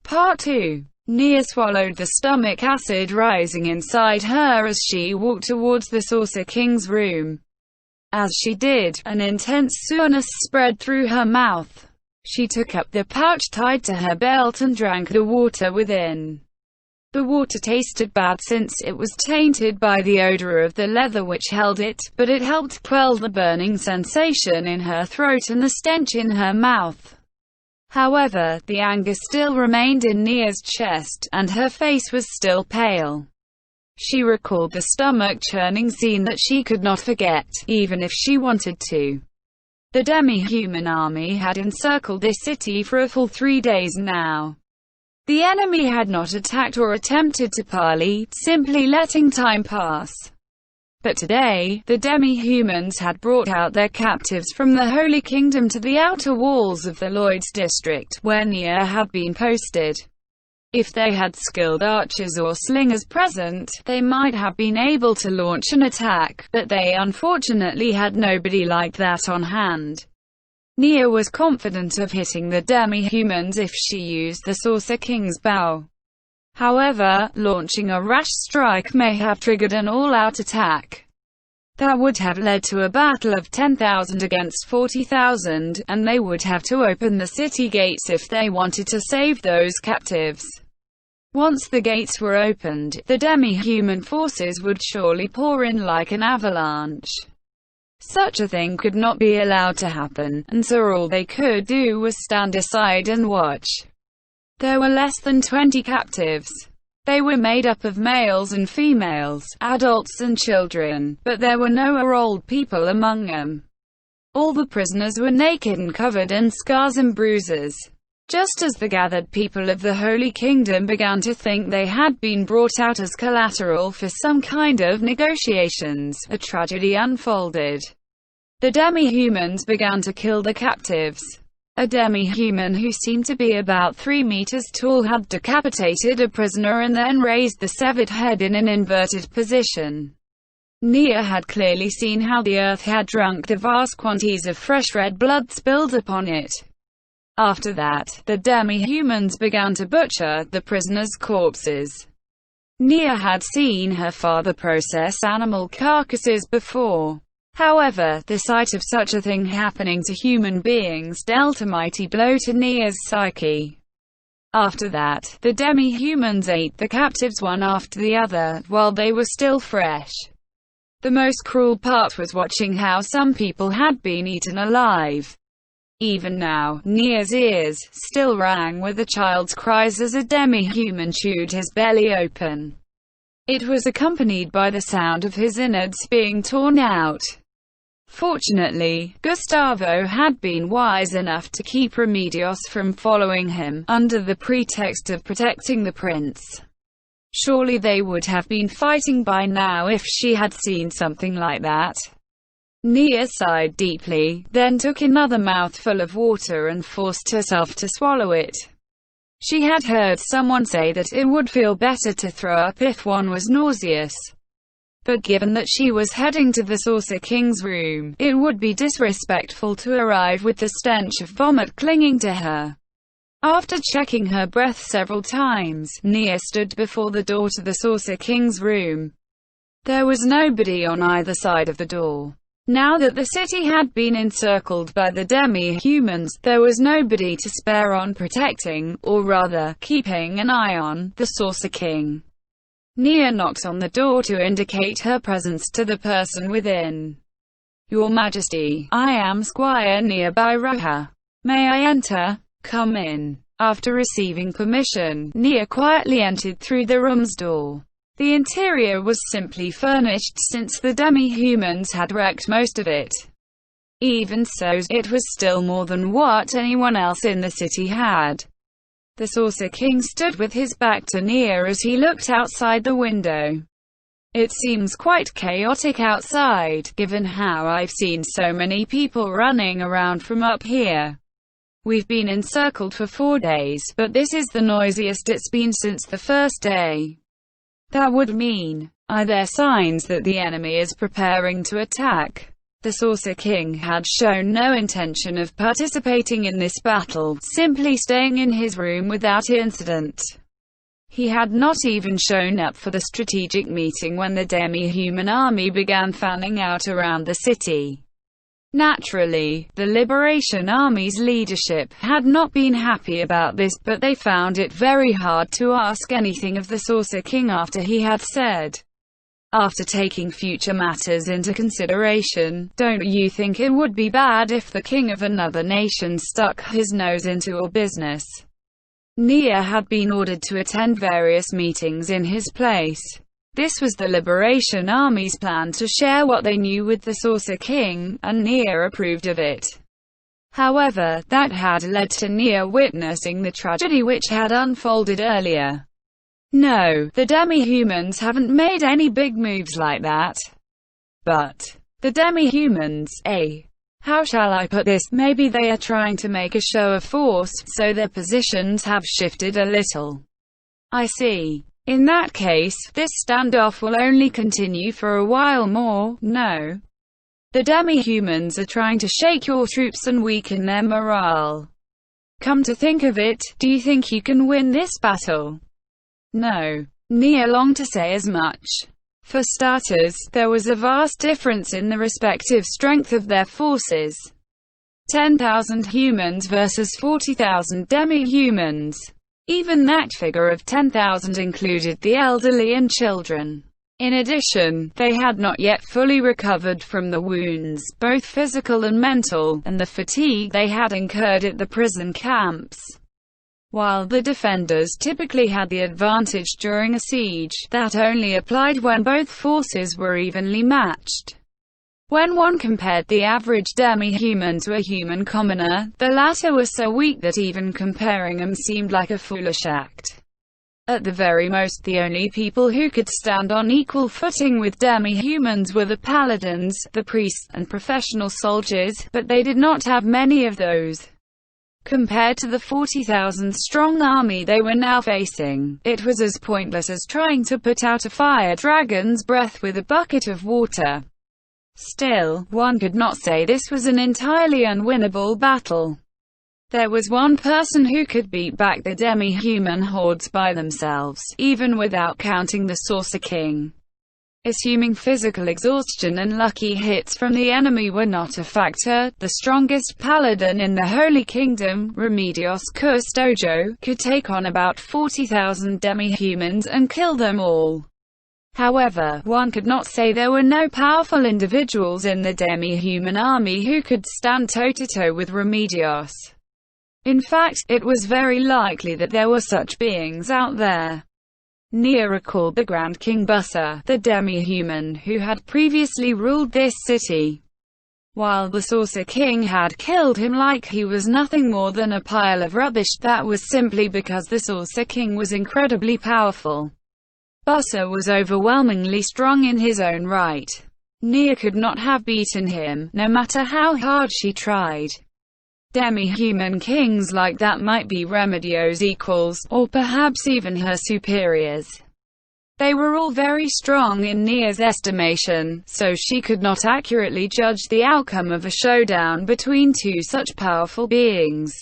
Part 2. Nia swallowed the stomach acid rising inside her as she walked towards the Saucer King's room. As she did, an intense soreness spread through her mouth. She took up the pouch tied to her belt and drank the water within. The water tasted bad since it was tainted by the odor of the leather which held it, but it helped quell the burning sensation in her throat and the stench in her mouth. However, the anger still remained in Nia's chest, and her face was still pale. She recalled the stomach-churning scene that she could not forget, even if she wanted to. The demi-human army had encircled this city for a full 3 days now. The enemy had not attacked or attempted to parley, simply letting time pass. But today, the demi-humans had brought out their captives from the Holy Kingdom to the outer walls of the Lloyd's district, where Nia had been posted. If they had skilled archers or slingers present, they might have been able to launch an attack, but they unfortunately had nobody like that on hand. Nia was confident of hitting the demi-humans if she used the Saucer King's bow. However, launching a rash strike may have triggered an all-out attack. That would have led to a battle of 10,000 against 40,000, and they would have to open the city gates if they wanted to save those captives. Once the gates were opened, the demi-human forces would surely pour in like an avalanche. Such a thing could not be allowed to happen, and so all they could do was stand aside and watch. There were less than 20 captives. They were made up of males and females, adults and children, but there were no old people among them. All the prisoners were naked and covered in scars and bruises. Just as the gathered people of the Holy Kingdom began to think they had been brought out as collateral for some kind of negotiations, a tragedy unfolded. The demi-humans began to kill the captives. A demi-human who seemed to be about 3 meters tall had decapitated a prisoner and then raised the severed head in an inverted position. Nia had clearly seen how the earth had drunk the vast quantities of fresh red blood spilled upon it. After that, the demi-humans began to butcher the prisoners' corpses. Nia had seen her father process animal carcasses before. However, the sight of such a thing happening to human beings dealt a mighty blow to Nia's psyche. After that, the demi-humans ate the captives one after the other, while they were still fresh. The most cruel part was watching how some people had been eaten alive. Even now, Nia's ears still rang with a child's cries as a demi-human chewed his belly open. It was accompanied by the sound of his innards being torn out. Fortunately, Gustavo had been wise enough to keep Remedios from following him, under the pretext of protecting the prince. Surely they would have been fighting by now if she had seen something like that. Nia sighed deeply, then took another mouthful of water and forced herself to swallow it. She had heard someone say that it would feel better to throw up if one was nauseous. But given that she was heading to the Saucer King's room, it would be disrespectful to arrive with the stench of vomit clinging to her. After checking her breath several times, Nia stood before the door to the Saucer King's room. There was nobody on either side of the door. Now that the city had been encircled by the demi-humans, there was nobody to spare on protecting, or rather, keeping an eye on, the Saucer King. Nia knocked on the door to indicate her presence to the person within. "Your Majesty, I am Squire Nia Bairaha. May I enter?" "Come in." After receiving permission, Nia quietly entered through the room's door. The interior was simply furnished since the demi-humans had wrecked most of it. Even so, it was still more than what anyone else in the city had. The Saucer King stood with his back to Nia as he looked outside the window. "It seems quite chaotic outside, given how I've seen so many people running around from up here. We've been encircled for 4 days, but this is the noisiest it's been since the first day. That would mean, are there signs that the enemy is preparing to attack?" The Saucer King had shown no intention of participating in this battle, simply staying in his room without incident. He had not even shown up for the strategic meeting when the demi-human army began fanning out around the city. Naturally, the Liberation Army's leadership had not been happy about this, but they found it very hard to ask anything of the Saucer King after he had said, "After taking future matters into consideration, don't you think it would be bad if the king of another nation stuck his nose into your business?" Nia had been ordered to attend various meetings in his place. This was the Liberation Army's plan to share what they knew with the Saucer King, and Nia approved of it. However, that had led to Nia witnessing the tragedy which had unfolded earlier. No, the demi-humans haven't made any big moves like that. But the demi-humans, how shall I put this, maybe they are trying to make a show of force, so their positions have shifted a little. I see. In that case, this standoff will only continue for a while more, no? The demi-humans are trying to shake your troops and weaken their morale. Come to think of it, do you think you can win this battle? No. Nia longed to say as much. For starters, there was a vast difference in the respective strength of their forces. 10,000 humans versus 40,000 demi-humans. Even that figure of 10,000 included the elderly and children. In addition, they had not yet fully recovered from the wounds, both physical and mental, and the fatigue they had incurred at the prison camps. While the defenders typically had the advantage during a siege, that only applied when both forces were evenly matched. When one compared the average demi-human to a human commoner, the latter were so weak that even comparing them seemed like a foolish act. At the very most, the only people who could stand on equal footing with demi-humans were the paladins, the priests, and professional soldiers, but they did not have many of those. Compared to the 40,000-strong army they were now facing, it was as pointless as trying to put out a fire dragon's breath with a bucket of water. Still, one could not say this was an entirely unwinnable battle. There was one person who could beat back the demi-human hordes by themselves, even without counting the Saucer King. Assuming physical exhaustion and lucky hits from the enemy were not a factor, the strongest paladin in the Holy Kingdom, Remedios Custodio, could take on about 40,000 demi-humans and kill them all. However, one could not say there were no powerful individuals in the demi-human army who could stand toe-to-toe with Remedios. In fact, it was very likely that there were such beings out there. Nia recalled the Grand King Bussa, the demi-human who had previously ruled this city. While the Saucer King had killed him like he was nothing more than a pile of rubbish, that was simply because the Saucer King was incredibly powerful. Bussa was overwhelmingly strong in his own right. Nia could not have beaten him, no matter how hard she tried. Demi-human kings like that might be Remedios' equals, or perhaps even her superiors. They were all very strong in Nia's estimation, so she could not accurately judge the outcome of a showdown between two such powerful beings.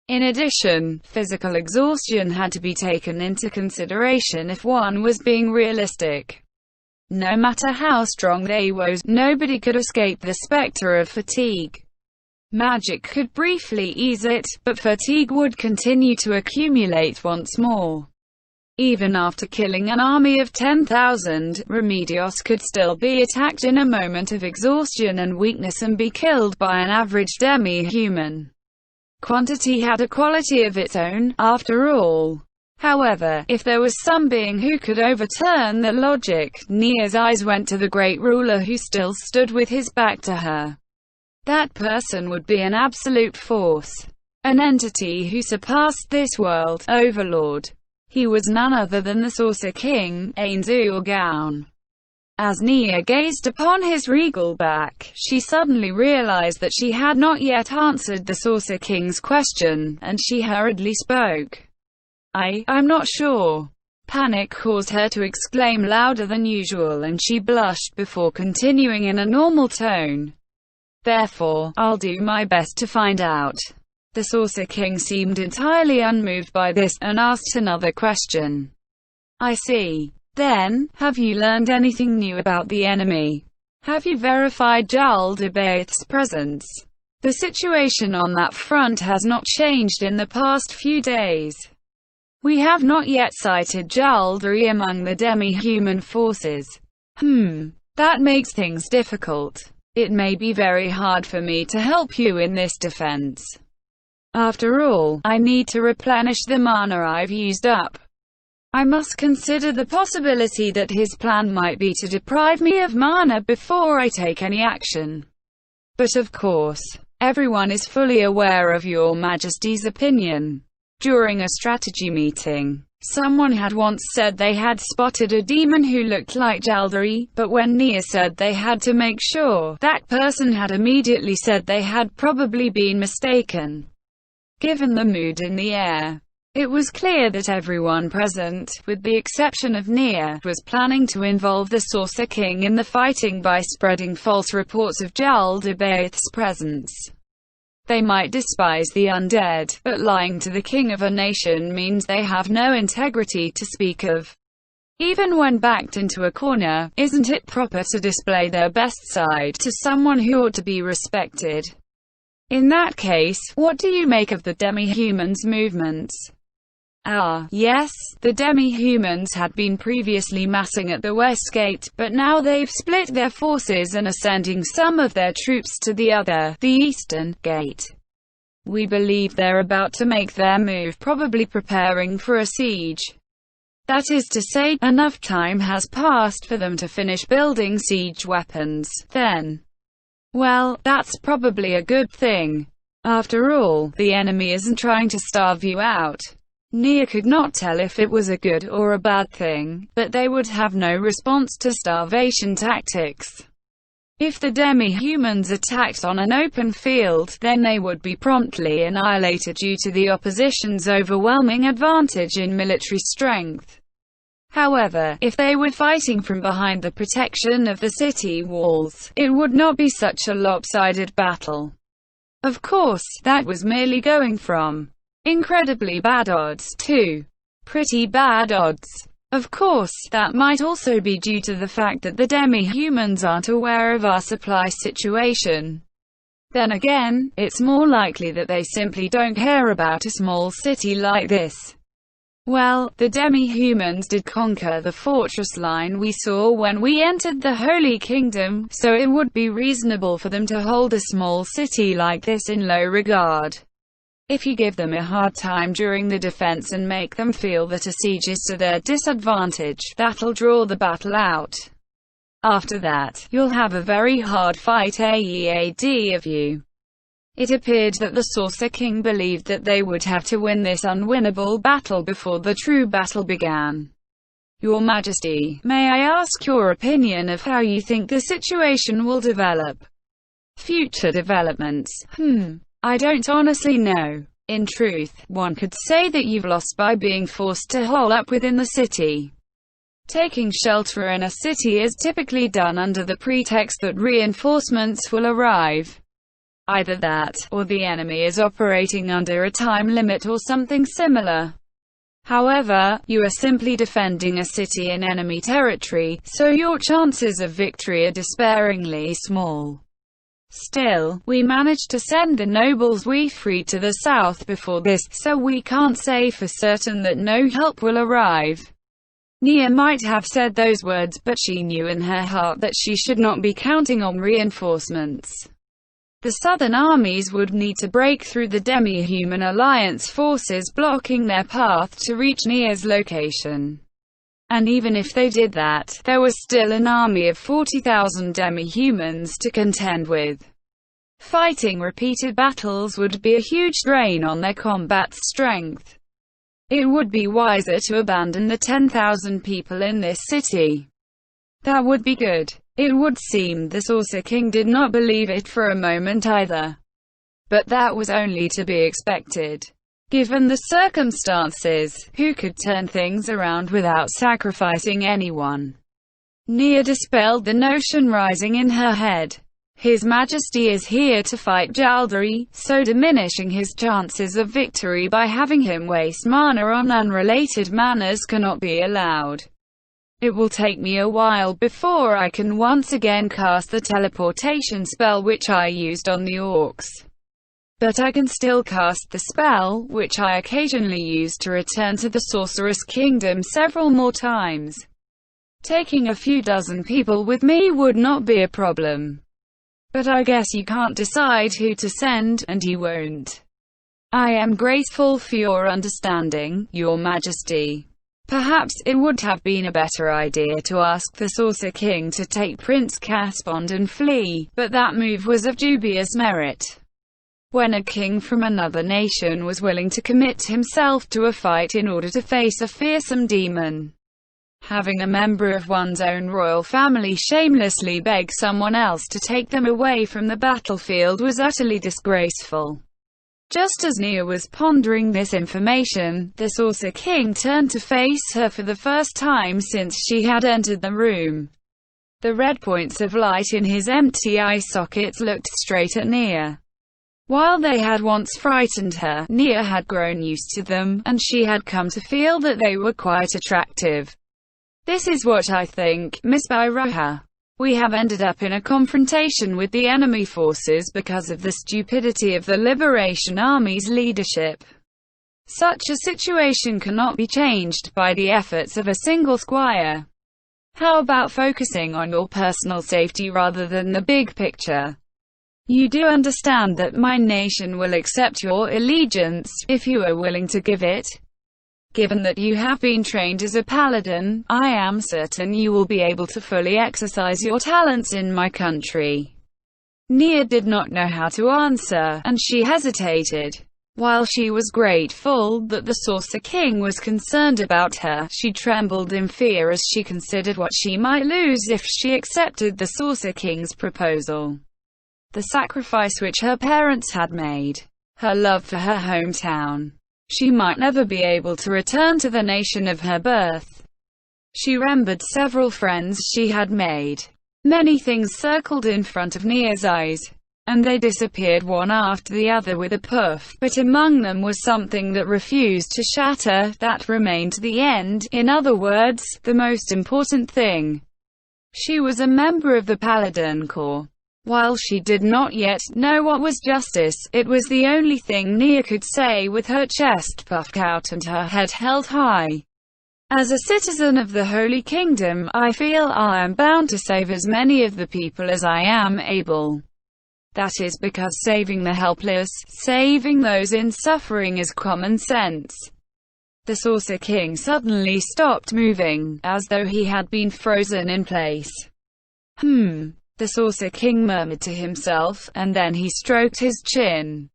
In addition, physical exhaustion had to be taken into consideration if one was being realistic. No matter how strong they were, nobody could escape the specter of fatigue. Magic could briefly ease it, but fatigue would continue to accumulate once more. Even after killing an army of 10,000, Remedios could still be attacked in a moment of exhaustion and weakness and be killed by an average demi-human. Quantity had a quality of its own, after all. However, if there was some being who could overturn that logic, Nia's eyes went to the great ruler who still stood with his back to her. That person would be an absolute force. An entity who surpassed this world, Overlord. He was none other than the Saucer King, Ainzu Gaun. As Nia gazed upon his regal back, she suddenly realized that she had not yet answered the Saucer King's question, and she hurriedly spoke. I'm not sure. Panic caused her to exclaim louder than usual and she blushed before continuing in a normal tone. Therefore, I'll do my best to find out." The Saucer King seemed entirely unmoved by this, and asked another question. "I see. Then, have you learned anything new about the enemy? Have you verified Jaldabaoth's presence? The situation on that front has not changed in the past few days. We have not yet sighted Jaldari among the demi-human forces." That makes things difficult. It may be very hard for me to help you in this defense. After all, I need to replenish the mana I've used up. I must consider the possibility that his plan might be to deprive me of mana before I take any action. But of course, everyone is fully aware of your Majesty's opinion. During a strategy meeting, someone had once said they had spotted a demon who looked like Jaldari, but when Nia said they had to make sure, that person had immediately said they had probably been mistaken. Given the mood in the air, it was clear that everyone present, with the exception of Nia, was planning to involve the Saucer King in the fighting by spreading false reports of Jaldabaoth's presence. They might despise the undead, but lying to the king of a nation means they have no integrity to speak of. Even when backed into a corner, isn't it proper to display their best side to someone who ought to be respected? In that case, what do you make of the demi-humans' movements? Yes, the demi-humans had been previously massing at the west gate, but now they've split their forces and are sending some of their troops to the eastern gate. We believe they're about to make their move, probably preparing for a siege. That is to say, enough time has passed for them to finish building siege weapons, then. Well, that's probably a good thing. After all, the enemy isn't trying to starve you out. Nia could not tell if it was a good or a bad thing, but they would have no response to starvation tactics. If the demi-humans attacked on an open field, then they would be promptly annihilated due to the opposition's overwhelming advantage in military strength. However, if they were fighting from behind the protection of the city walls, it would not be such a lopsided battle. Of course, that was merely going from incredibly bad odds to pretty bad odds. Of course, that might also be due to the fact that the demi-humans aren't aware of our supply situation. Then again, it's more likely that they simply don't care about a small city like this. Well, the demi-humans did conquer the fortress line we saw when we entered the Holy Kingdom, so it would be reasonable for them to hold a small city like this in low regard. If you give them a hard time during the defense and make them feel that a siege is to their disadvantage, that'll draw the battle out. After that, you'll have a very hard fight ahead of you. It appeared that the Saucer King believed that they would have to win this unwinnable battle before the true battle began. Your Majesty, may I ask your opinion of how you think the situation will develop? Future developments? I don't honestly know. In truth, one could say that you've lost by being forced to hole up within the city. Taking shelter in a city is typically done under the pretext that reinforcements will arrive. Either that, or the enemy is operating under a time limit or something similar. However, you are simply defending a city in enemy territory, so your chances of victory are despairingly small. Still, we managed to send the nobles we freed to the south before this, so we can't say for certain that no help will arrive. Nia might have said those words, but she knew in her heart that she should not be counting on reinforcements. The southern armies would need to break through the demi-human alliance forces blocking their path to reach Nia's location. And even if they did that, there was still an army of 40,000 demi-humans to contend with. Fighting repeated battles would be a huge drain on their combat strength. It would be wiser to abandon the 10,000 people in this city. That would be good. It would seem the Saucer King did not believe it for a moment either. But that was only to be expected. Given the circumstances, who could turn things around without sacrificing anyone? Nia dispelled the notion rising in her head. His Majesty is here to fight Jaldari, so diminishing his chances of victory by having him waste mana on unrelated manas cannot be allowed. It will take me a while before I can once again cast the teleportation spell which I used on the orcs. But I can still cast the spell, which I occasionally use to return to the Sorceress Kingdom several more times. Taking a few dozen people with me would not be a problem. But I guess you can't decide who to send, and you won't. I am grateful for your understanding, Your Majesty. Perhaps it would have been a better idea to ask the Saucer King to take Prince Caspond and flee, but that move was of dubious merit. When a king from another nation was willing to commit himself to a fight in order to face a fearsome demon, having a member of one's own royal family shamelessly beg someone else to take them away from the battlefield was utterly disgraceful. Just as Nia was pondering this information, the Saucer King turned to face her for the first time since she had entered the room. The red points of light in his empty eye sockets looked straight at Nia. While they had once frightened her, Nia had grown used to them, and she had come to feel that they were quite attractive. This is what I think, Miss Byroha. We have ended up in a confrontation with the enemy forces because of the stupidity of the Liberation Army's leadership. Such a situation cannot be changed by the efforts of a single squire. How about focusing on your personal safety rather than the big picture? You do understand that my nation will accept your allegiance, if you are willing to give it? Given that you have been trained as a paladin, I am certain you will be able to fully exercise your talents in my country. Nia did not know how to answer, and she hesitated. While she was grateful that the Saucer King was concerned about her, she trembled in fear as she considered what she might lose if she accepted the Saucer King's proposal. The sacrifice which her parents had made, her love for her hometown. She might never be able to return to the nation of her birth. She remembered several friends she had made. Many things circled in front of Nia's eyes, and they disappeared one after the other with a puff, but among them was something that refused to shatter, that remained to the end, in other words, the most important thing. She was a member of the Paladin Corps. While she did not yet know what was justice, it was the only thing Nia could say with her chest puffed out and her head held high. As a citizen of the Holy Kingdom, I feel I am bound to save as many of the people as I am able. That is because saving the helpless, saving those in suffering is common sense. The Saucer King suddenly stopped moving, as though he had been frozen in place. The Saucer King murmured to himself, and then he stroked his chin.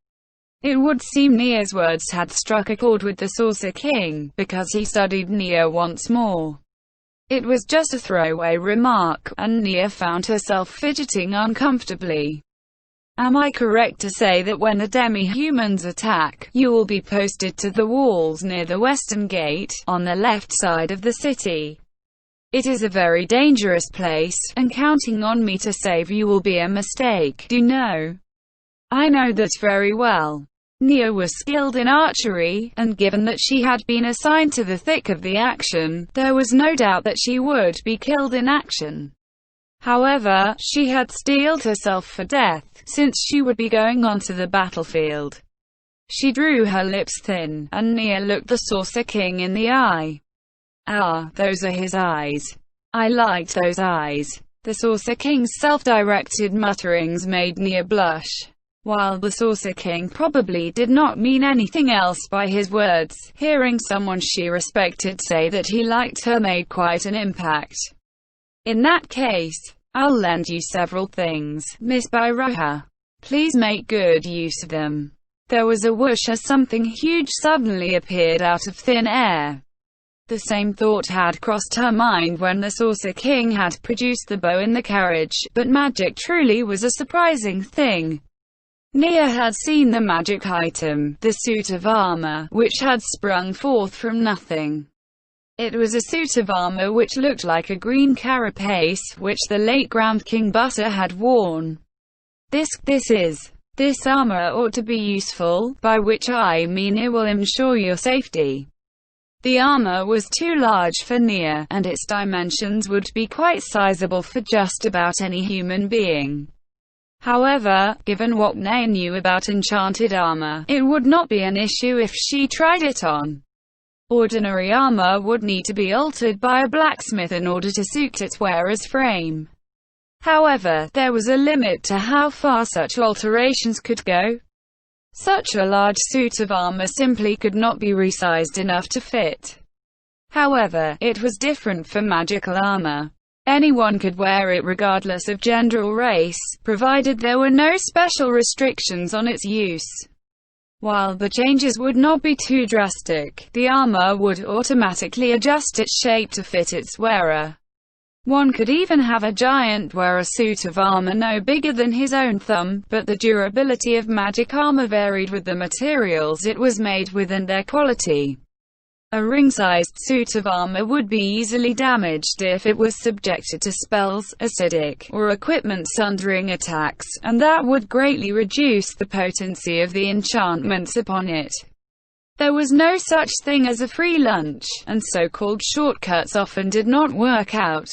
It would seem Nia's words had struck a chord with the Saucer King, because he studied Nia once more. It was just a throwaway remark, and Nia found herself fidgeting uncomfortably. Am I correct to say that when the demi-humans attack, you will be posted to the walls near the western gate, on the left side of the city? It is a very dangerous place, and counting on me to save you will be a mistake, do you know? I know that very well. Nia was skilled in archery, and given that she had been assigned to the thick of the action, there was no doubt that she would be killed in action. However, she had steeled herself for death, since she would be going onto the battlefield. She drew her lips thin, and Nia looked the Saucer King in the eye. Ah, those are his eyes. I liked those eyes. The Saucer King's self-directed mutterings made Nia blush. While the Saucer King probably did not mean anything else by his words, hearing someone she respected say that he liked her made quite an impact. In that case, I'll lend you several things, Miss Byroha. Please make good use of them. There was a whoosh as something huge suddenly appeared out of thin air. The same thought had crossed her mind when the Saucer King had produced the bow in the carriage, but magic truly was a surprising thing. Nia had seen the magic item, the suit of armor, which had sprung forth from nothing. It was a suit of armor which looked like a green carapace, which the late Grand King Butter had worn. This armor ought to be useful, by which I mean it will ensure your safety. The armor was too large for Nia, and its dimensions would be quite sizable for just about any human being. However, given what Nia knew about enchanted armor, it would not be an issue if she tried it on. Ordinary armor would need to be altered by a blacksmith in order to suit its wearer's frame. However, there was a limit to how far such alterations could go. Such a large suit of armor simply could not be resized enough to fit. However, it was different for magical armor. Anyone could wear it regardless of gender or race, provided there were no special restrictions on its use. While the changes would not be too drastic, the armor would automatically adjust its shape to fit its wearer. One could even have a giant wear a suit of armor no bigger than his own thumb, but the durability of magic armor varied with the materials it was made with and their quality. A ring-sized suit of armor would be easily damaged if it was subjected to spells, acidic, or equipment sundering attacks, and that would greatly reduce the potency of the enchantments upon it. There was no such thing as a free lunch, and so-called shortcuts often did not work out.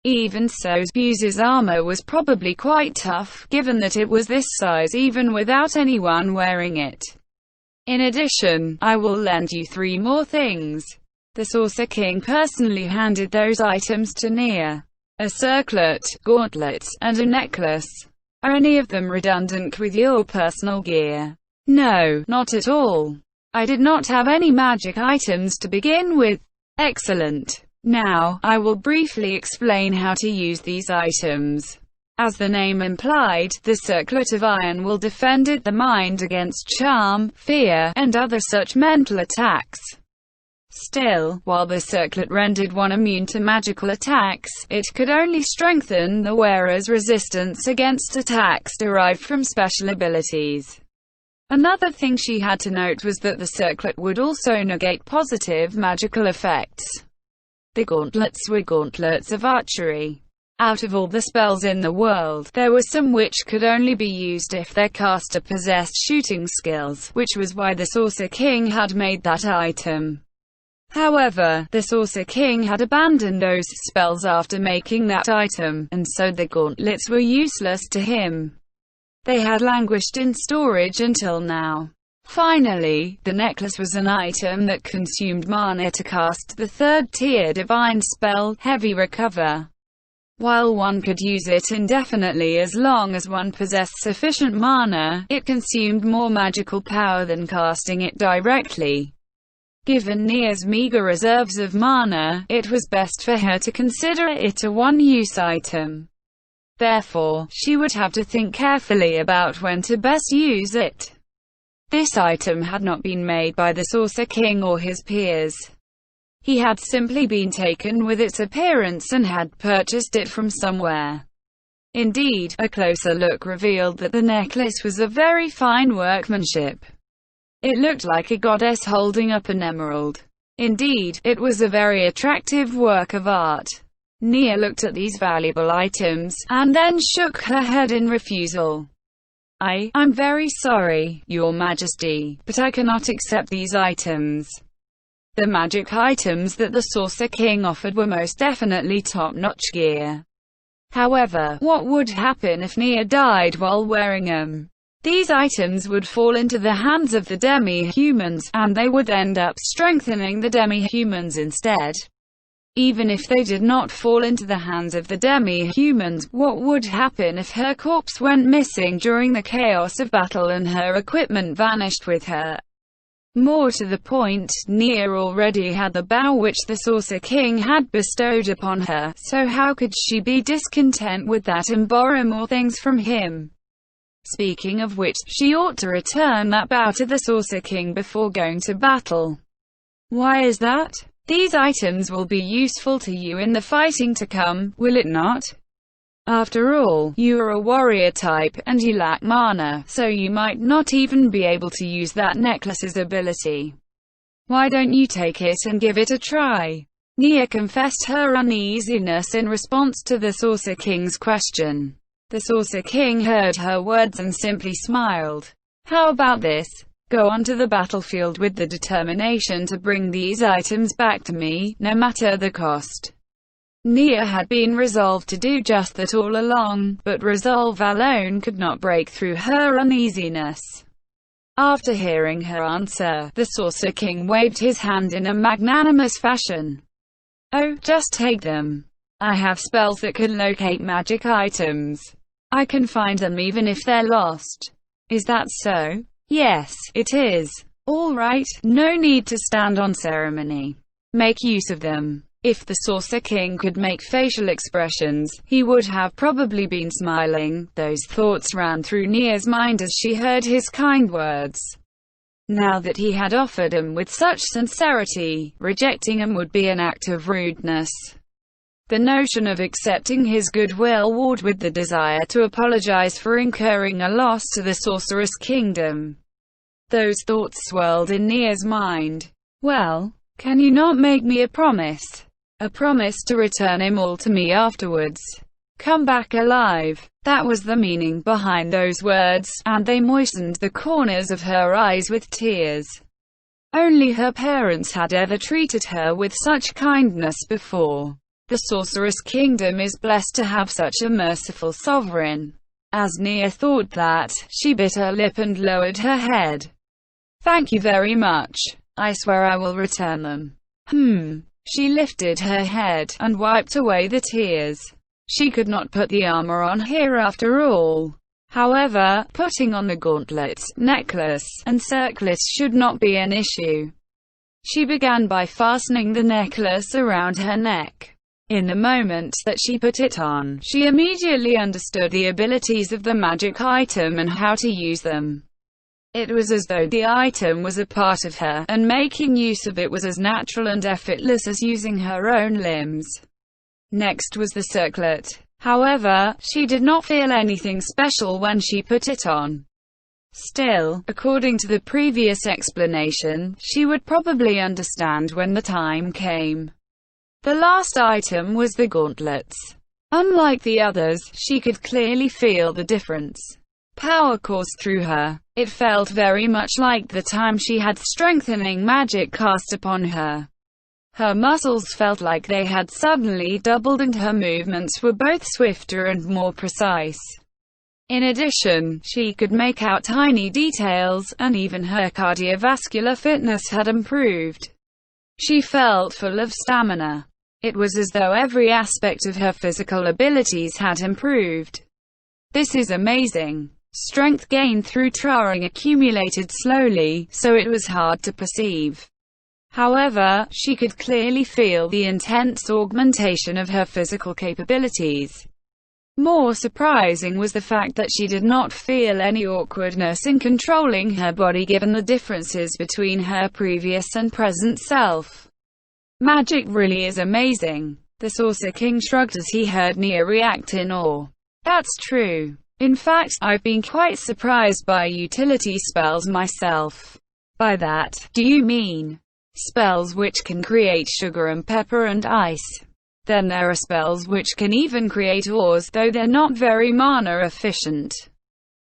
Even so, Fuse's armor was probably quite tough, given that it was this size even without anyone wearing it. In addition, I will lend you 3 more things. The Saucer King personally handed those items to Nia. A circlet, gauntlets, and a necklace. Are any of them redundant with your personal gear? No, not at all. I did not have any magic items to begin with. Excellent. Now, I will briefly explain how to use these items. As the name implied, the Circlet of Iron will defend the mind against charm, fear, and other such mental attacks. Still, while the Circlet rendered one immune to magical attacks, it could only strengthen the wearer's resistance against attacks derived from special abilities. Another thing she had to note was that the Circlet would also negate positive magical effects. The gauntlets were gauntlets of archery. Out of all the spells in the world, there were some which could only be used if their caster possessed shooting skills, which was why the Saucer King had made that item. However, the Saucer King had abandoned those spells after making that item, and so the gauntlets were useless to him. They had languished in storage until now. Finally, the necklace was an item that consumed mana to cast the 3rd-tier divine spell, Heavy Recover. While one could use it indefinitely as long as one possessed sufficient mana, it consumed more magical power than casting it directly. Given Nia's meager reserves of mana, it was best for her to consider it a one-use item. Therefore, she would have to think carefully about when to best use it. This item had not been made by the Saucer King or his peers. He had simply been taken with its appearance and had purchased it from somewhere. Indeed, a closer look revealed that the necklace was of very fine workmanship. It looked like a goddess holding up an emerald. Indeed, it was a very attractive work of art. Nia looked at these valuable items, and then shook her head in refusal. I'm very sorry, Your Majesty, but I cannot accept these items. The magic items that the Saucer King offered were most definitely top-notch gear. However, what would happen if Nia died while wearing them? These items would fall into the hands of the demi-humans, and they would end up strengthening the demi-humans instead. Even if they did not fall into the hands of the demi-humans, what would happen if her corpse went missing during the chaos of battle and her equipment vanished with her? More to the point, Nia already had the bow which the Saucer King had bestowed upon her, so how could she be discontent with that and borrow more things from him? Speaking of which, she ought to return that bow to the Saucer King before going to battle. Why is that? These items will be useful to you in the fighting to come, will it not? After all, you are a warrior type, and you lack mana, so you might not even be able to use that necklace's ability. Why don't you take it and give it a try? Nia confessed her uneasiness in response to the Saucer King's question. The Saucer King heard her words and simply smiled. How about this? Go onto the battlefield with the determination to bring these items back to me, no matter the cost. Nia had been resolved to do just that all along, but resolve alone could not break through her uneasiness. After hearing her answer, the Saucer King waved his hand in a magnanimous fashion. Oh, just take them. I have spells that can locate magic items. I can find them even if they're lost. Is that so? Yes, it is. All right, no need to stand on ceremony. Make use of them. If the Saucer King could make facial expressions, he would have probably been smiling. Those thoughts ran through Nia's mind as she heard his kind words. Now that he had offered them with such sincerity, rejecting them would be an act of rudeness. The notion of accepting his goodwill warred with the desire to apologize for incurring a loss to the Sorceress Kingdom. Those thoughts swirled in Nia's mind. Well, can you not make me a promise? A promise to return him all to me afterwards. Come back alive. That was the meaning behind those words, and they moistened the corners of her eyes with tears. Only her parents had ever treated her with such kindness before. The Sorceress Kingdom is blessed to have such a merciful sovereign. As Nia thought that, she bit her lip and lowered her head. Thank you very much. I swear I will return them. She lifted her head, and wiped away the tears. She could not put the armor on here after all. However, putting on the gauntlets, necklace, and circlets should not be an issue. She began by fastening the necklace around her neck. In the moment that she put it on, she immediately understood the abilities of the magic item and how to use them. It was as though the item was a part of her, and making use of it was as natural and effortless as using her own limbs. Next was the circlet. However, she did not feel anything special when she put it on. Still, according to the previous explanation, she would probably understand when the time came. The last item was the gauntlets. Unlike the others, she could clearly feel the difference. Power coursed through her. It felt very much like the time she had strengthening magic cast upon her. Her muscles felt like they had suddenly doubled and her movements were both swifter and more precise. In addition, she could make out tiny details, and even her cardiovascular fitness had improved. She felt full of stamina. It was as though every aspect of her physical abilities had improved. This is amazing. Strength gained through training accumulated slowly, so it was hard to perceive. However, she could clearly feel the intense augmentation of her physical capabilities. More surprising was the fact that she did not feel any awkwardness in controlling her body given the differences between her previous and present self. Magic really is amazing. The Saucer King shrugged as he heard Nia react in awe. That's true. In fact, I've been quite surprised by utility spells myself. By that, do you mean spells which can create sugar and pepper and ice? Then there are spells which can even create ores, though they're not very mana efficient.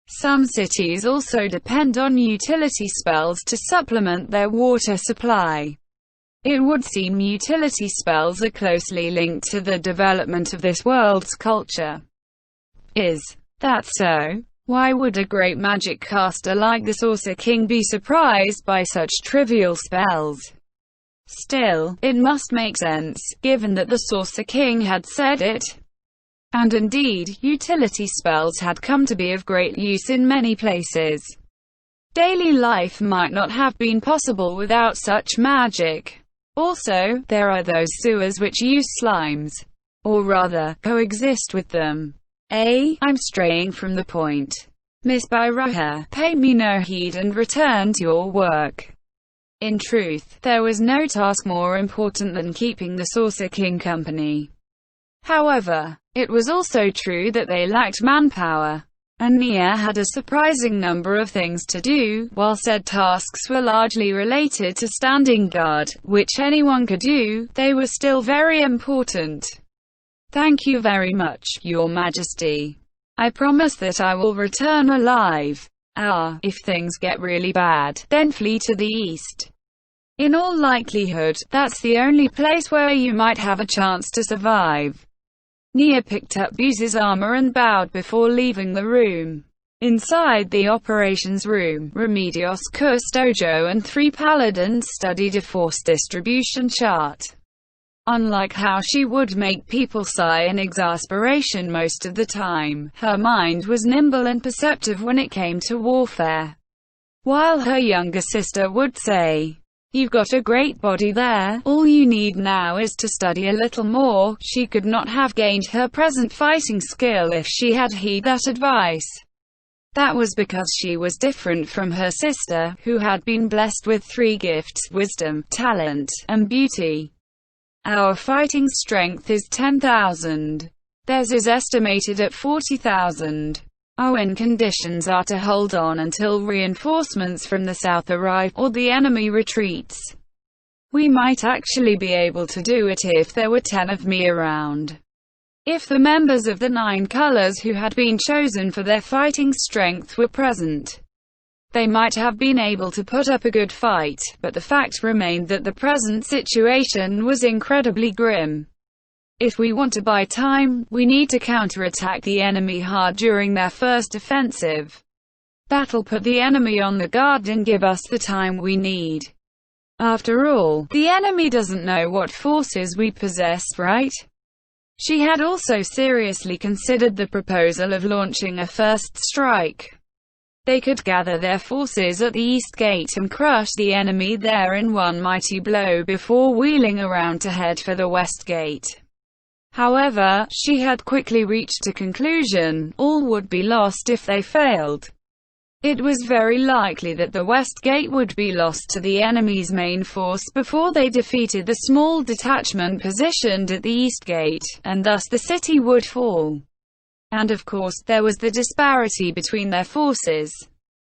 Some cities also depend on utility spells to supplement their water supply. It would seem utility spells are closely linked to the development of this world's culture. Is that so? Why would a great magic caster like the Saucer King be surprised by such trivial spells? Still, it must make sense, given that the Saucer King had said it. And indeed, utility spells had come to be of great use in many places. Daily life might not have been possible without such magic. Also, there are those sewers which use slimes. Or rather, coexist with them. I'm straying from the point. Miss Byroha, pay me no heed and return to your work. In truth, there was no task more important than keeping the Saucer King company. However, it was also true that they lacked manpower, and Nia had a surprising number of things to do, while said tasks were largely related to standing guard, which anyone could do. They were still very important. Thank you very much, Your Majesty. I promise that I will return alive. If things get really bad, then flee to the east. In all likelihood, that's the only place where you might have a chance to survive. Nia picked up Buse's armor and bowed before leaving the room. Inside the operations room, Remedios, Custodio and 3 paladins studied a force distribution chart. Unlike how she would make people sigh in exasperation most of the time, her mind was nimble and perceptive when it came to warfare. While her younger sister would say, "You've got a great body there, all you need now is to study a little more," she could not have gained her present fighting skill if she had heeded that advice. That was because she was different from her sister, who had been blessed with 3 gifts: wisdom, talent, and beauty. Our fighting strength is 10,000. Theirs is estimated at 40,000. Our win conditions are to hold on until reinforcements from the south arrive, or the enemy retreats. We might actually be able to do it if there were 10 of me around. If the members of the 9 colors who had been chosen for their fighting strength were present, they might have been able to put up a good fight, but the fact remained that the present situation was incredibly grim. If we want to buy time, we need to counterattack the enemy hard during their first offensive. That'll put the enemy on the guard and give us the time we need. After all, the enemy doesn't know what forces we possess, right? She had also seriously considered the proposal of launching a first strike. They could gather their forces at the East Gate and crush the enemy there in one mighty blow before wheeling around to head for the West Gate. However, she had quickly reached a conclusion: all would be lost if they failed. It was very likely that the West Gate would be lost to the enemy's main force before they defeated the small detachment positioned at the East Gate, and thus the city would fall. And of course, there was the disparity between their forces.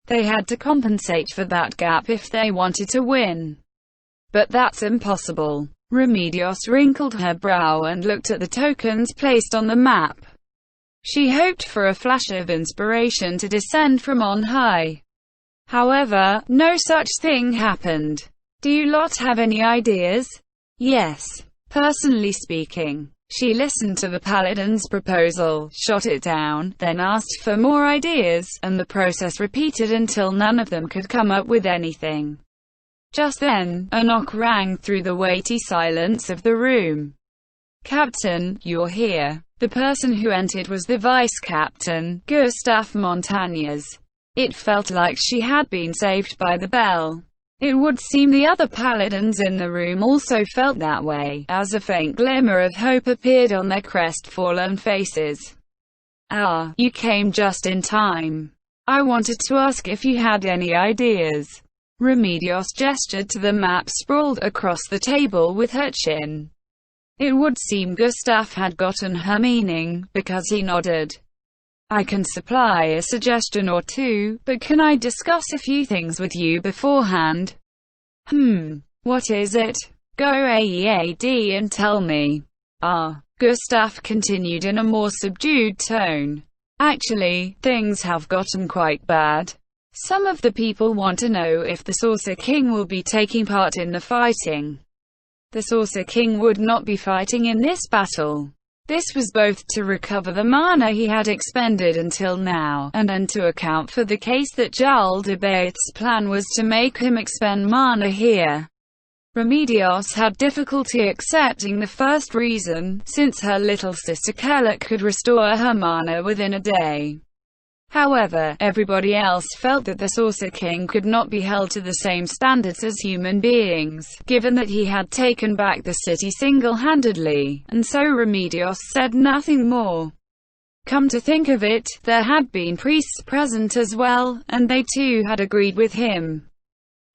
They had to compensate for that gap if they wanted to win. But that's impossible. Remedios wrinkled her brow and looked at the tokens placed on the map. She hoped for a flash of inspiration to descend from on high. However, no such thing happened. Do you lot have any ideas? Yes. Personally speaking. She listened to the paladin's proposal, shot it down, then asked for more ideas, and the process repeated until none of them could come up with anything. Just then, a knock rang through the weighty silence of the room. "Captain, you're here." The person who entered was the vice-captain, Gustave Montañez. It felt like she had been saved by the bell. It would seem the other paladins in the room also felt that way, as a faint glimmer of hope appeared on their crestfallen faces. You came just in time. I wanted to ask if you had any ideas." Remedios gestured to the map sprawled across the table with her chin. It would seem Gustave had gotten her meaning, because he nodded. "I can supply a suggestion or two, but can I discuss a few things with you beforehand?" What is it? Go ahead and tell me." Gustave continued in a more subdued tone. "Actually, things have gotten quite bad. Some of the people want to know if the Saucer King will be taking part in the fighting. The Saucer King would not be fighting in this battle. This was both to recover the mana he had expended until now, and to account for the case that Jaldabaoth's plan was to make him expend mana here." Remedios had difficulty accepting the first reason, since her little sister Kellet could restore her mana within a day. However, everybody else felt that the Saucer King could not be held to the same standards as human beings, given that he had taken back the city single-handedly, and so Remedios said nothing more. Come to think of it, there had been priests present as well, and they too had agreed with him.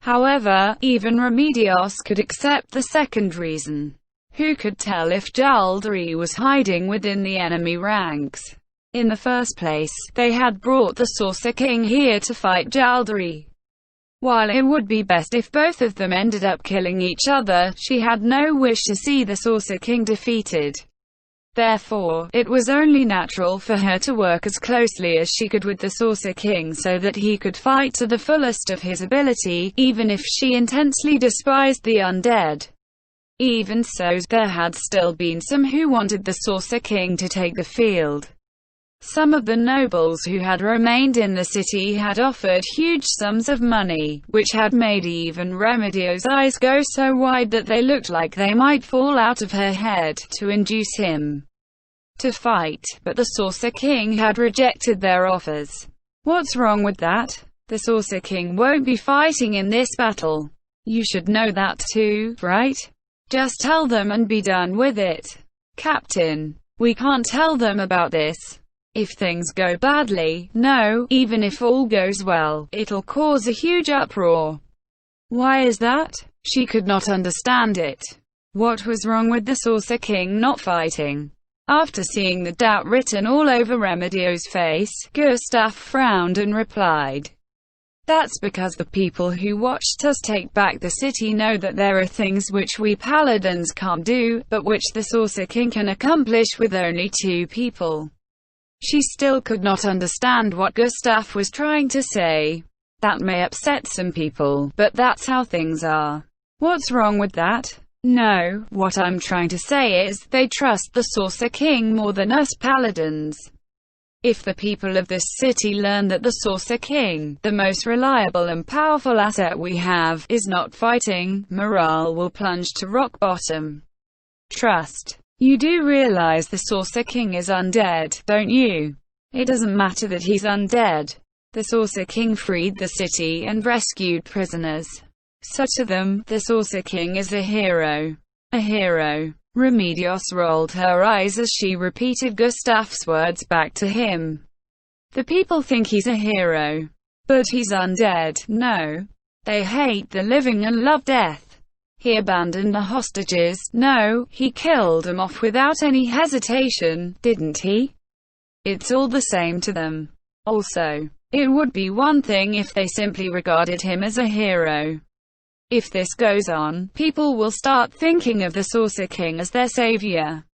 However, even Remedios could accept the second reason. Who could tell if Jaldari was hiding within the enemy ranks? In the first place, they had brought the Saucer King here to fight Jaldari. While it would be best if both of them ended up killing each other, she had no wish to see the Saucer King defeated. Therefore, it was only natural for her to work as closely as she could with the Saucer King so that he could fight to the fullest of his ability, even if she intensely despised the undead. Even so, there had still been some who wanted the Saucer King to take the field. Some of the nobles who had remained in the city had offered huge sums of money, which had made even Remedio's eyes go so wide that they looked like they might fall out of her head, to induce him to fight, but the Saucer King had rejected their offers. What's wrong with that? The Saucer King won't be fighting in this battle. You should know that too, right? Just tell them and be done with it. Captain, we can't tell them about this. If things go badly, no, even if all goes well, it'll cause a huge uproar. Why is that? She could not understand it. What was wrong with the Saucer King not fighting? After seeing the doubt written all over Remedio's face, Gustav frowned and replied, "That's because the people who watched us take back the city know that there are things which we paladins can't do, but which the Saucer King can accomplish with only 2 people." She still could not understand what Gustav was trying to say. That may upset some people, but that's how things are. What's wrong with that? No, what I'm trying to say is, they trust the Saucer King more than us paladins. If the people of this city learn that the Saucer King, the most reliable and powerful asset we have, is not fighting, morale will plunge to rock bottom. Trust. You do realize the Saucer King is undead, don't you? It doesn't matter that he's undead. The Saucer King freed the city and rescued prisoners. So to them, the Saucer King is a hero. A hero. Remedios rolled her eyes as she repeated Gustav's words back to him. The people think he's a hero. But he's undead, no. They hate the living and love death. He abandoned the hostages, no, he killed them off without any hesitation, didn't he? It's all the same to them. Also, it would be one thing if they simply regarded him as a hero. If this goes on, people will start thinking of the Saucer King as their savior.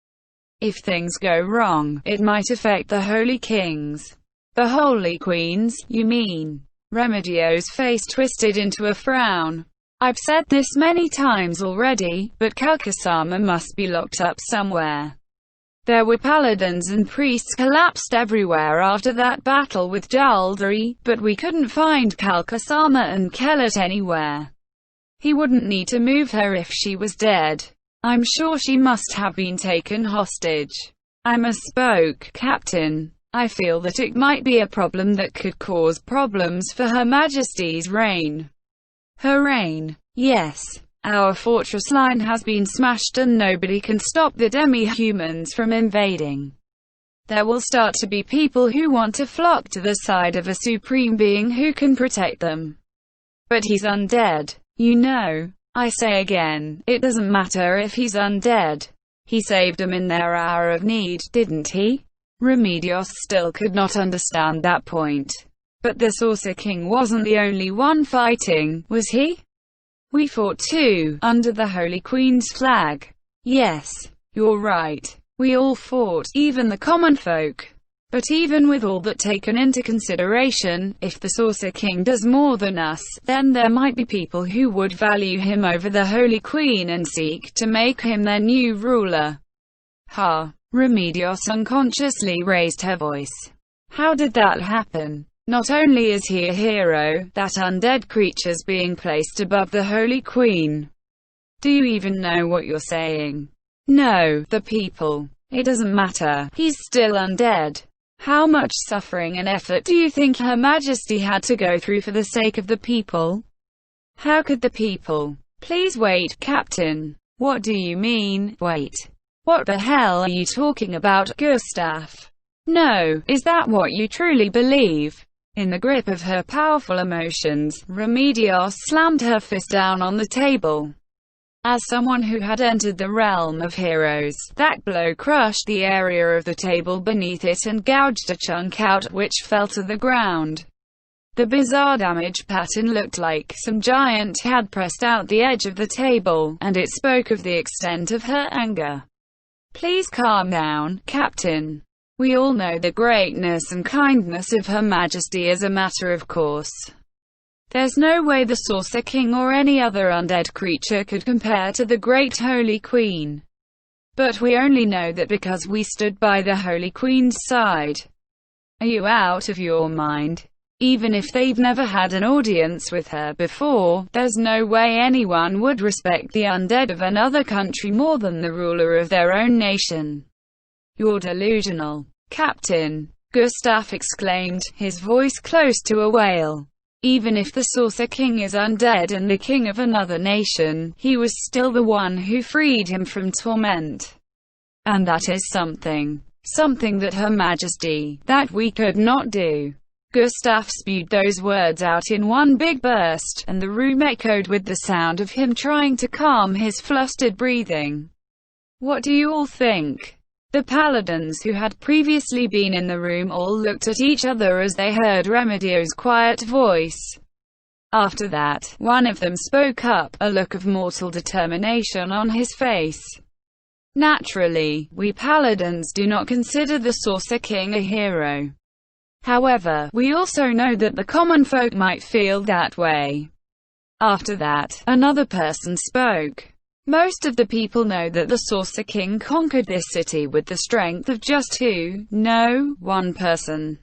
If things go wrong, it might affect the Holy Kings. The Holy Queens, you mean? Remedio's face twisted into a frown. I've said this many times already, but Kalkasama must be locked up somewhere. There were paladins and priests collapsed everywhere after that battle with Jaldari, but we couldn't find Kalkasama and Kellet anywhere. He wouldn't need to move her if she was dead. I'm sure she must have been taken hostage. I misspoke, Captain. I feel that it might be a problem that could cause problems for Her Majesty's reign. Her reign? Yes. Our fortress line has been smashed and nobody can stop the demi-humans from invading. There will start to be people who want to flock to the side of a supreme being who can protect them. But he's undead. You know, I say again, it doesn't matter if he's undead. He saved them in their hour of need, didn't he? Remedios still could not understand that point. But the Saucer King wasn't the only one fighting, was he? We fought too, under the Holy Queen's flag. Yes, you're right. We all fought, even the common folk. But even with all that taken into consideration, if the Saucer King does more than us, then there might be people who would value him over the Holy Queen and seek to make him their new ruler. Ha! Remedios unconsciously raised her voice. How did that happen? Not only is he a hero, that undead creature's being placed above the Holy Queen. Do you even know what you're saying? No, the people. It doesn't matter, he's still undead. How much suffering and effort do you think Her Majesty had to go through for the sake of the people? How could the people? Please wait, Captain. What do you mean, wait? What the hell are you talking about, Gustav? No, is that what you truly believe? In the grip of her powerful emotions, Remedios slammed her fist down on the table. As someone who had entered the realm of heroes, that blow crushed the area of the table beneath it and gouged a chunk out, which fell to the ground. The bizarre damage pattern looked like some giant had pressed out the edge of the table, and it spoke of the extent of her anger. Please calm down, Captain. We all know the greatness and kindness of Her Majesty as a matter of course. There's no way the Saucer King or any other undead creature could compare to the Great Holy Queen. But we only know that because we stood by the Holy Queen's side. Are you out of your mind? Even if they've never had an audience with her before, there's no way anyone would respect the undead of another country more than the ruler of their own nation. You're delusional, Captain, Gustav exclaimed, his voice close to a wail. Even if the Saucer King is undead and the king of another nation, he was still the one who freed him from torment. And that is something that Her Majesty, that we could not do. Gustav spewed those words out in one big burst, and the room echoed with the sound of him trying to calm his flustered breathing. What do you all think? The paladins who had previously been in the room all looked at each other as they heard Remedio's quiet voice. After that, one of them spoke up, a look of mortal determination on his face. Naturally, we paladins do not consider the Saucer King a hero. However, we also know that the common folk might feel that way. After that, another person spoke. Most of the people know that the Saucer King conquered this city with the strength of just one person.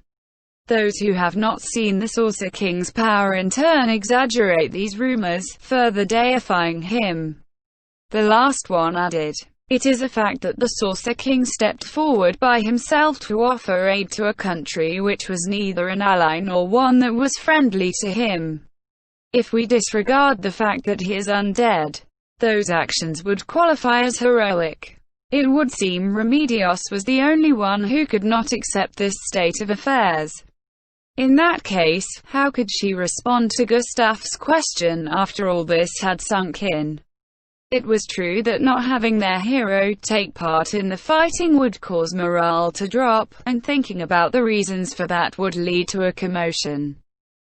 Those who have not seen the Saucer King's power in turn exaggerate these rumors, further deifying him. The last one added, "It is a fact that the Saucer King stepped forward by himself to offer aid to a country which was neither an ally nor one that was friendly to him. If we disregard the fact that he is undead, those actions would qualify as heroic. It would seem Remedios was the only one who could not accept this state of affairs. In that case, how could she respond to Gustav's question after all this had sunk in? It was true that not having their hero take part in the fighting would cause morale to drop, and thinking about the reasons for that would lead to a commotion.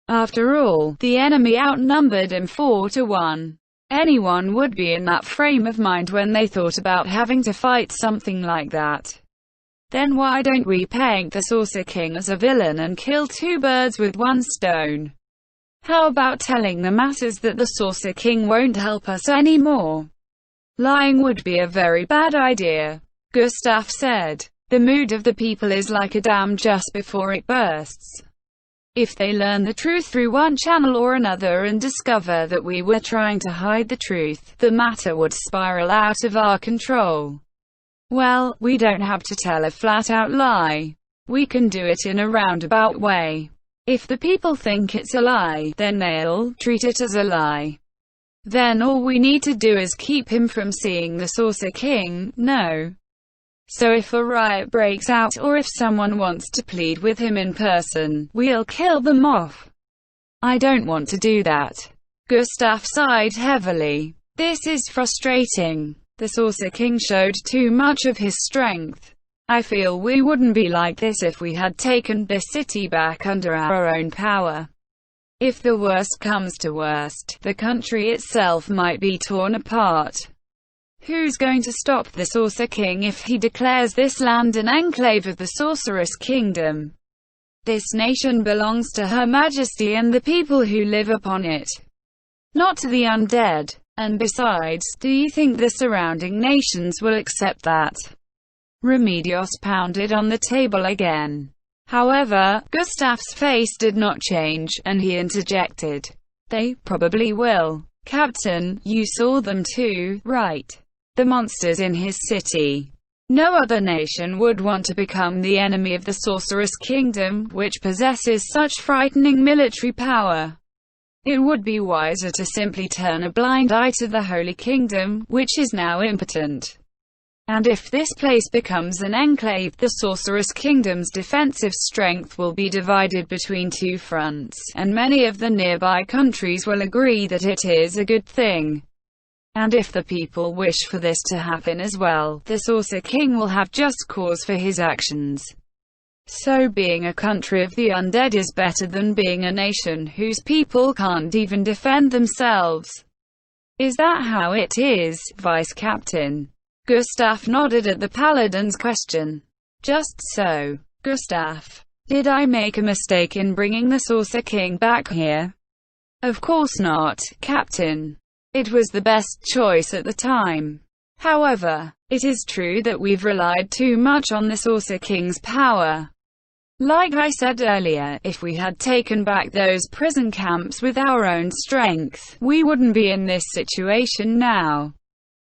After all, the enemy outnumbered him 4-1. Anyone would be in that frame of mind when they thought about having to fight something like that. Then why don't we paint the Saucer King as a villain and kill two birds with one stone? How about telling the masses that the Saucer King won't help us anymore? Lying would be a very bad idea, Gustav said. The mood of the people is like a dam just before it bursts. If they learn the truth through one channel or another and discover that we were trying to hide the truth, the matter would spiral out of our control. Well, we don't have to tell a flat-out lie. We can do it in a roundabout way. If the people think it's a lie, then they'll treat it as a lie. Then all we need to do is keep him from seeing the Saucer King, no. So if a riot breaks out, or if someone wants to plead with him in person, we'll kill them off. I don't want to do that. Gustav sighed heavily. This is frustrating. The Saucer King showed too much of his strength. I feel we wouldn't be like this if we had taken this city back under our own power. If the worst comes to worst, the country itself might be torn apart. Who's going to stop the Saucer King if he declares this land an enclave of the Sorceress Kingdom? This nation belongs to Her Majesty and the people who live upon it, not to the undead. And besides, do you think the surrounding nations will accept that? Remedios pounded on the table again. However, Gustav's face did not change, and he interjected. They probably will. Captain, you saw them too, right? The monsters in his city. No other nation would want to become the enemy of the Sorceress Kingdom, which possesses such frightening military power. It would be wiser to simply turn a blind eye to the Holy Kingdom, which is now impotent. And if this place becomes an enclave, the Sorceress Kingdom's defensive strength will be divided between two fronts, and many of the nearby countries will agree that it is a good thing. And if the people wish for this to happen as well, the Saucer King will have just cause for his actions. So being a country of the undead is better than being a nation whose people can't even defend themselves. Is that how it is, Vice Captain? Gustav nodded at the paladin's question. Just so. Gustav. Did I make a mistake in bringing the Saucer King back here? Of course not, Captain. It was the best choice at the time. However, it is true that we've relied too much on the Saucer King's power. Like I said earlier, if we had taken back those prison camps with our own strength, we wouldn't be in this situation now.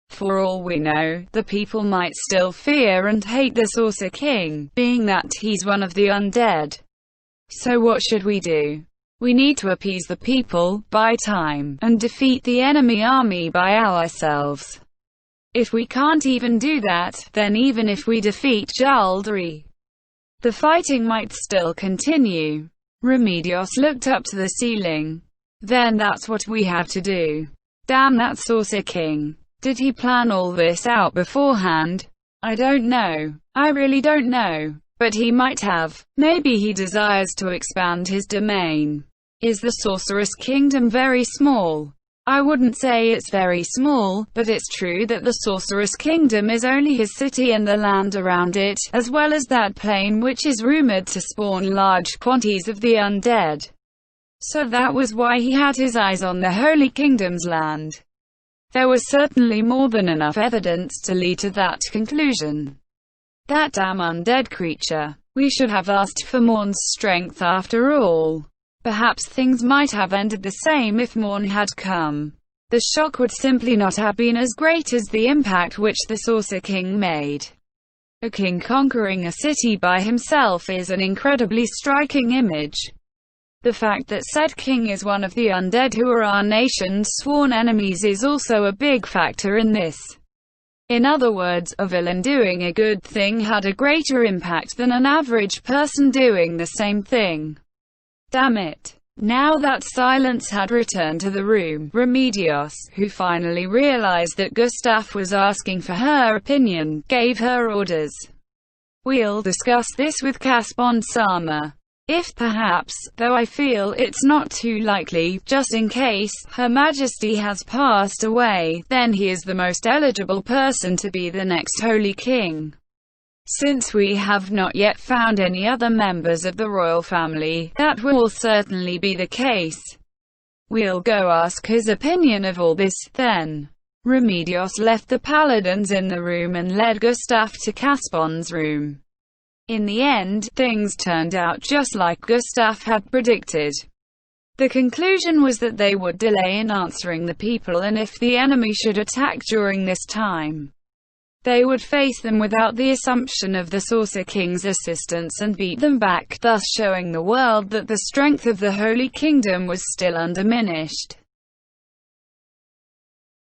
For all we know, the people might still fear and hate the Saucer King, being that he's one of the undead. So what should we do? We need to appease the people, buy time, and defeat the enemy army by ourselves. If we can't even do that, then even if we defeat Jaldri, the fighting might still continue. Remedios looked up to the ceiling. Then that's what we have to do. Damn that Saucer King. Did he plan all this out beforehand? I don't know. I really don't know. But he might have. Maybe he desires to expand his domain. Is the Sorceress Kingdom very small? I wouldn't say it's very small, but it's true that the Sorceress Kingdom is only his city and the land around it, as well as that plain which is rumored to spawn large quantities of the undead. So that was why he had his eyes on the Holy Kingdom's land. There was certainly more than enough evidence to lead to that conclusion. That damn undead creature. We should have asked for Morn's strength after all. Perhaps things might have ended the same if Morn had come. The shock would simply not have been as great as the impact which the Saucer King made. A king conquering a city by himself is an incredibly striking image. The fact that said king is one of the undead who are our nation's sworn enemies is also a big factor in this. In other words, a villain doing a good thing had a greater impact than an average person doing the same thing. Damn it. Now that silence had returned to the room, Remedios, who finally realized that Gustav was asking for her opinion, gave her orders. We'll discuss this with Caspon-sama. If perhaps, though I feel it's not too likely, just in case, Her Majesty has passed away, then he is the most eligible person to be the next Holy King. Since we have not yet found any other members of the royal family, that will certainly be the case. We'll go ask his opinion of all this, then. Remedios left the paladins in the room and led Gustav to Caspon's room. In the end, things turned out just like Gustav had predicted. The conclusion was that they would delay in answering the people, and if the enemy should attack during this time, they would face them without the assumption of the Saucer King's assistance and beat them back, thus showing the world that the strength of the Holy Kingdom was still undiminished.